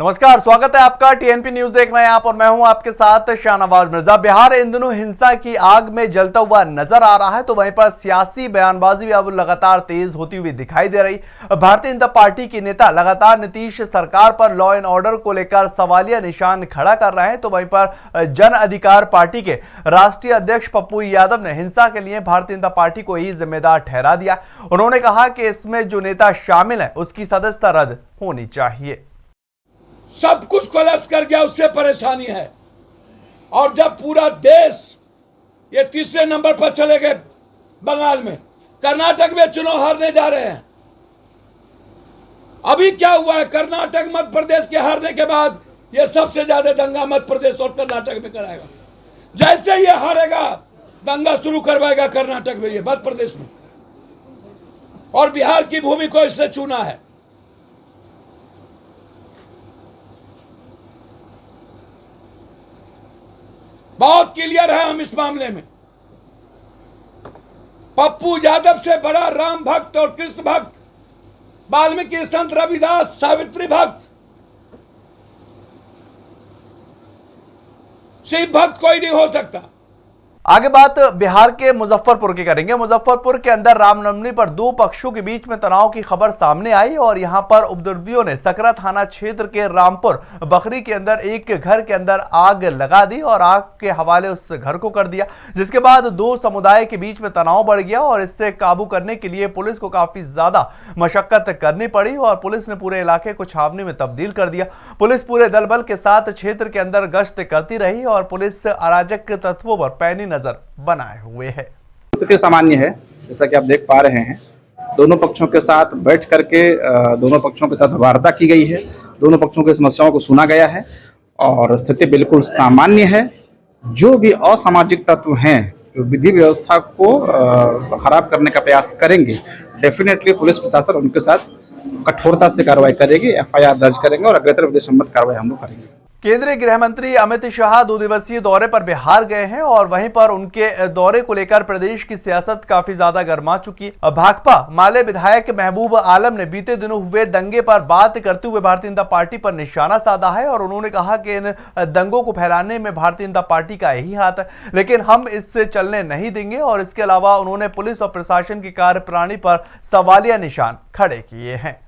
नमस्कार, स्वागत है आपका। टीएनपी न्यूज देख रहे हैं आप और मैं हूं आपके साथ शाहनवाज मिर्जा। बिहार इन दिनों हिंसा की आग में जलता हुआ नजर आ रहा है, तो वहीं पर सियासी बयानबाजी भी अब लगातार तेज होती हुई दिखाई दे रही। भारतीय जनता पार्टी के नेता लगातार नीतीश सरकार पर लॉ एंड ऑर्डर को लेकर सवालिया निशान खड़ा कर रहे हैं, तो वहीं पर जन अधिकार पार्टी के राष्ट्रीय अध्यक्ष पप्पू यादव ने हिंसा के लिए भारतीय जनता पार्टी को ही जिम्मेदार ठहरा दिया। उन्होंने कहा कि इसमें जो नेता शामिल है उसकी सदस्यता रद्द होनी चाहिए। सब कुछ कोलैप्स कर गया, उससे परेशानी है। और जब पूरा देश ये तीसरे नंबर पर चले गए बंगाल में, कर्नाटक में चुनाव हारने जा रहे हैं। अभी क्या हुआ है, कर्नाटक मध्य प्रदेश के हारने के बाद ये सबसे ज्यादा दंगा मध्य प्रदेश और कर्नाटक में कराएगा। जैसे ये हारेगा दंगा शुरू करवाएगा कर्नाटक में, ये मध्य प्रदेश में, और बिहार की भूमि को इसने चुना है। बहुत क्लियर है हम इस मामले में। पप्पू यादव से बड़ा राम भक्त और कृष्ण भक्त, वाल्मीकि, संत रविदास, सावित्री भक्त, शिव भक्त कोई नहीं हो सकता। आगे बात बिहार के मुजफ्फरपुर की करेंगे। मुजफ्फरपुर के अंदर रामनवमी पर दो पक्षों के बीच में तनाव की खबर सामने आई और यहां पर उपद्रवियों ने सकरा थाना क्षेत्र के रामपुर बखरी के अंदर एक घर के अंदर आग लगा दी और आग के हवाले उस घर को कर दिया, जिसके बाद दो समुदाय के बीच में तनाव बढ़ गया और इससे काबू करने के लिए पुलिस को काफी ज्यादा मशक्कत करनी पड़ी और पुलिस ने पूरे इलाके को छावनी में तब्दील कर दिया। पुलिस पूरे दल बल के साथ क्षेत्र के अंदर गश्त करती रही और पुलिस अराजक तत्वों पर पैनी नजर बनाए हुए है। स्थिति सामान्य है, जैसा कि आप देख पा रहे हैं। दोनों पक्षों के साथ बैठ करके दोनों पक्षों के साथ वार्ता की गई है, दोनों पक्षों की समस्याओं को सुना गया है और स्थिति बिल्कुल सामान्य है। जो भी असामाजिक तत्व हैं, जो विधि व्यवस्था को खराब करने का प्रयास करेंगे, डेफिनेटली पुलिस प्रशासन उनके साथ कठोरता से कार्रवाई करेगी, एफआईआर दर्ज करेंगे और अग्रेतर विधि सम्मत कार्रवाई हम लोग करेंगे। केंद्रीय गृह मंत्री अमित शाह 2 दिवसीय दौरे पर बिहार गए हैं और वहीं पर उनके दौरे को लेकर प्रदेश की सियासत काफी ज्यादा गर्मा चुकी है। भाकपा माले विधायक महबूब आलम ने बीते दिनों हुए दंगे पर बात करते हुए भारतीय जनता पार्टी पर निशाना साधा है और उन्होंने कहा कि इन दंगों को फैलाने में भारतीय जनता पार्टी का यही हाथ है, लेकिन हम इससे चलने नहीं देंगे। और इसके अलावा उन्होंने पुलिस और प्रशासन की कार्यप्रणाली पर सवालिया निशान खड़े किए हैं।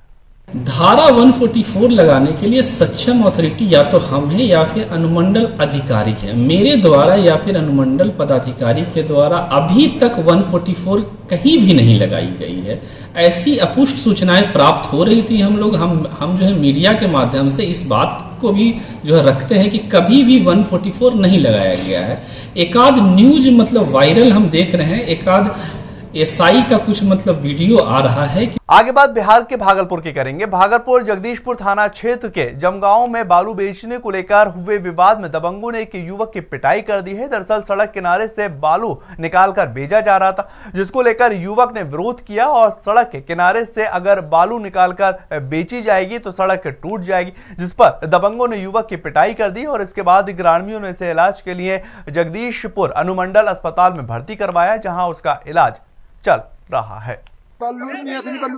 धारा 144 लगाने के लिए सक्षम अथॉरिटी या तो हम हैं या फिर अनुमंडल अधिकारी हैं। मेरे द्वारा या फिर अनुमंडल पदाधिकारी के द्वारा अभी तक 144 कहीं भी नहीं लगाई गई है। ऐसी अपुष्ट सूचनाएं प्राप्त हो रही थी। हम जो है मीडिया के माध्यम से इस बात को भी जो है रखते हैं कि कभी भी 144 नहीं लगाया गया है। एकाध न्यूज मतलब वायरल हम देख रहे हैं, एकाध एसआई का कुछ मतलब वीडियो आ रहा है कि आगे बात बिहार के भागलपुर की करेंगे। भागलपुर जगदीशपुर थाना क्षेत्र के जमगांव में बालू बेचने को लेकर हुए विवाद में दबंगों ने एक युवक की पिटाई कर दी है। दरअसल सड़क किनारे से बालू निकालकर भेजा जा रहा था, जिसको लेकर युवक ने विरोध किया और सड़क के किनारे से अगर बालू निकालकर बेची जाएगी तो सड़क टूट जाएगी, जिस पर दबंगों ने युवक की पिटाई कर दी और इसके बाद ग्रामीणों ने इसे इलाज के लिए जगदीशपुर अनुमंडल अस्पताल में भर्ती करवाया, जहां उसका इलाज चल रहा है। बल्लू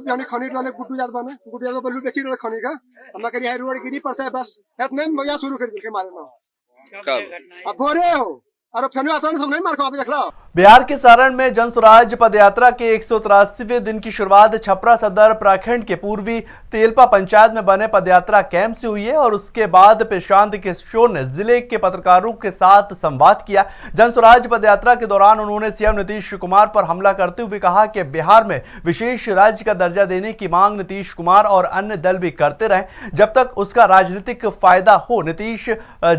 यानी खनी वाले गुड्डू यादव बल्लू बेची रहे खनी का हम करिए है रोड गिरी पड़ता है बस इतने मजा शुरू कर के मारे ना अब भोरे हो और फनु आसान हम नहीं मार को देख लो। बिहार के सारण में जन स्वराज पदयात्रा के 183वें दिन की शुरुआत छपरा सदर प्रखंड के पूर्वी तेलपा पंचायत में बने पदयात्रा कैंप से हुई है और उसके बाद प्रशांत किशोर ने जिले के पत्रकारों के साथ संवाद किया। जन स्वराज पदयात्रा के दौरान उन्होंने सीएम नीतीश कुमार पर हमला करते हुए कहा कि बिहार में विशेष राज्य का दर्जा देने की मांग नीतीश कुमार और अन्य दल भी करते रहे जब तक उसका राजनीतिक फायदा हो। नीतीश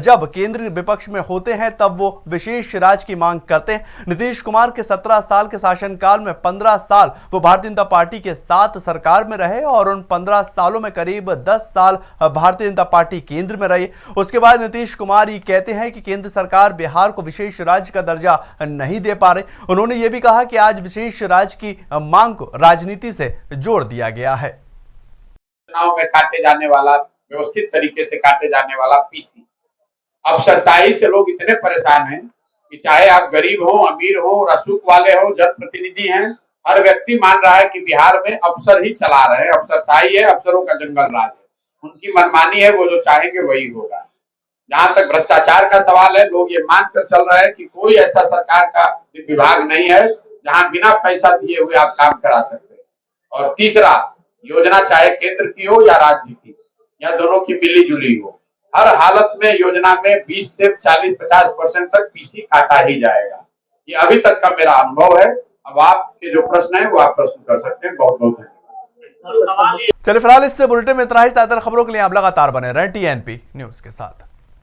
जब केंद्रीय विपक्ष में होते हैं तब वो विशेष राज्य की मांग करते हैं। नीतीश कुमार के 17 साल के शासनकाल में 15 साल वो भारतीय जनता पार्टी के साथ सरकार में रहे और उन 15 सालों में करीब 10 साल भारतीय जनता पार्टी केंद्र में रही। उसके बाद नीतीश कुमार ये कहते हैं कि केंद्र सरकार बिहार को विशेष राज्य का दर्जा नहीं दे पा रही। उन्होंने ये भी कहा कि आज विशेष राज्य की मांग को राजनीति से जोड़ दिया गया है। चुनाव में काटे जाने वाला, व्यवस्थित तरीके से काटे जाने वाला पीसी, अफसरशाही से लोग इतने परेशान हैं कि चाहे आप गरीब हो, अमीर हो, रसूख वाले हो, जनप्रतिनिधि हैं, हर व्यक्ति मान रहा है कि बिहार में अफसर ही चला रहे हैं, अफसरशाही है, अफसरों का जंगल राज है। उनकी मनमानी है, वो जो चाहेंगे वही होगा। जहां तक भ्रष्टाचार का सवाल है, लोग ये मानकर चल रहे हैं कि कोई ऐसा सरकार का विभाग नहीं है जहां बिना पैसा दिए हुए आप काम करा सकते हैं। और तीसरा, योजना चाहे केंद्र की हो या राज्य की या दोनों की मिली जुली हो, हर हालत में योजना में 20 से 40-50% तक पीसी काटा ही जाएगा। ये अभी तक का मेरा अनुभव है। अब आपके जो प्रश्न है वो आप प्रश्न कर सकते हैं। बहुत बहुत धन्यवाद। चलिए फिलहाल इससे बुलेटिन में इतना ही। ज्यादा खबरों के लिए आप लगातार बने रहें TNP न्यूज के साथ।